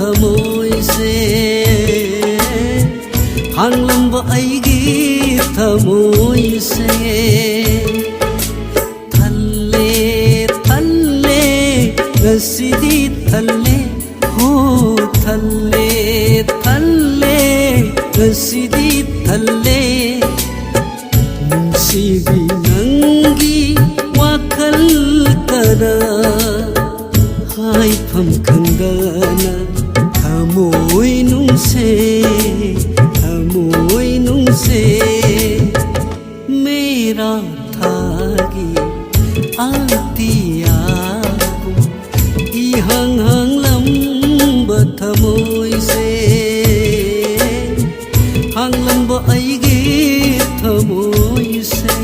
थमोइसे हांगलंबा अइगी थमोइसे थल्ले थल्ले गसिदी थल्ले हो थल्ले थल्ले गसिदी थल्ले नुंसिबी नंगी वाखल तरा हाइफम खंगना थमोइ नुंसे मेरा थागी आतियागु इहंग हंग लंबा थमोइसे हंग लंबा अइगे थमोइसे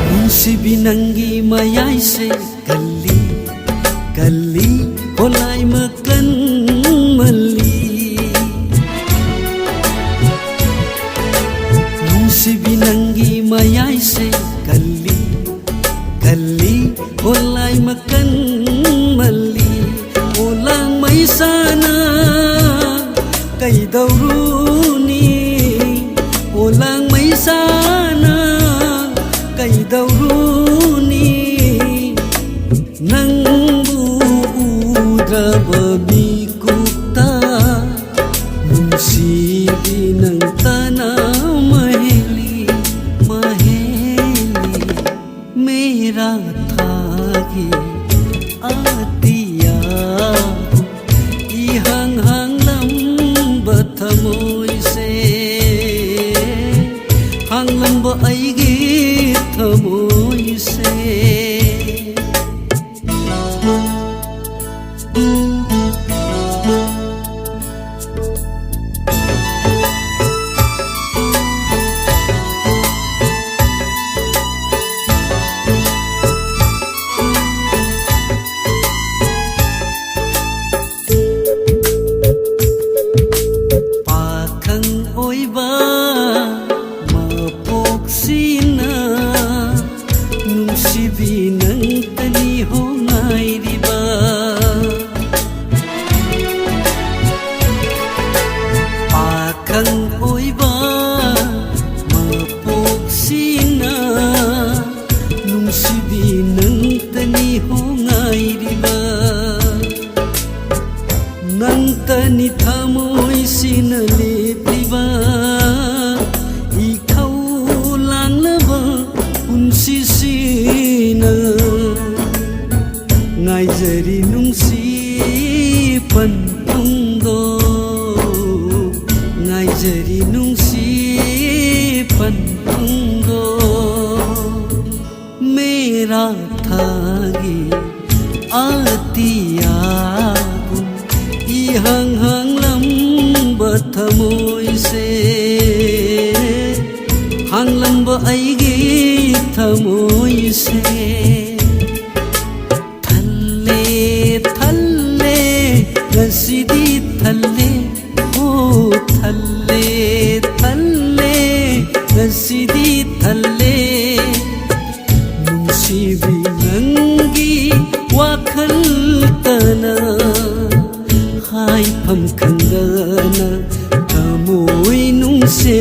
नुंसिबी नंगी मयाई से गली गली होलाई मकन मल्ली नुंसिबी नंगी मयाई से गली गली होलाई मकन मल्ली ओलांग मैसाना कई दौरुनी ओलांग मैसाना कई दौरुनी नंगू उद्रबी कुत्ता नुंसिबी नंगतना महेली महेली मेरा थागी आतिया इहंग हंग लंबा थमोइसे हंग लंबा अइगे थमोइसे पाखंग ओइबा मपोक्सिना नुंसिबी नंगतनी हो ngairiba पाखंग ओइबा मपोक्सिना नुंसिबी नंगतनी हो ngairiba नंगतनी थमोइसिन लेप्लिबा इखौ लांलबा उनसिसिना ngaijari nungsi panpungdo ngaijari nungsi panpungdo मेरा थागी आतियागु इहंग हंग लंबा थमोइसे हंग लंबा अइगे थमोइसे थल्ले थल्ले गसिदी थल्ले हो थल्ले थल्ले गसिदी थल्ले नुंसिबी नंगी वाखल तना हाइफम खंगना थमोइ नुंसे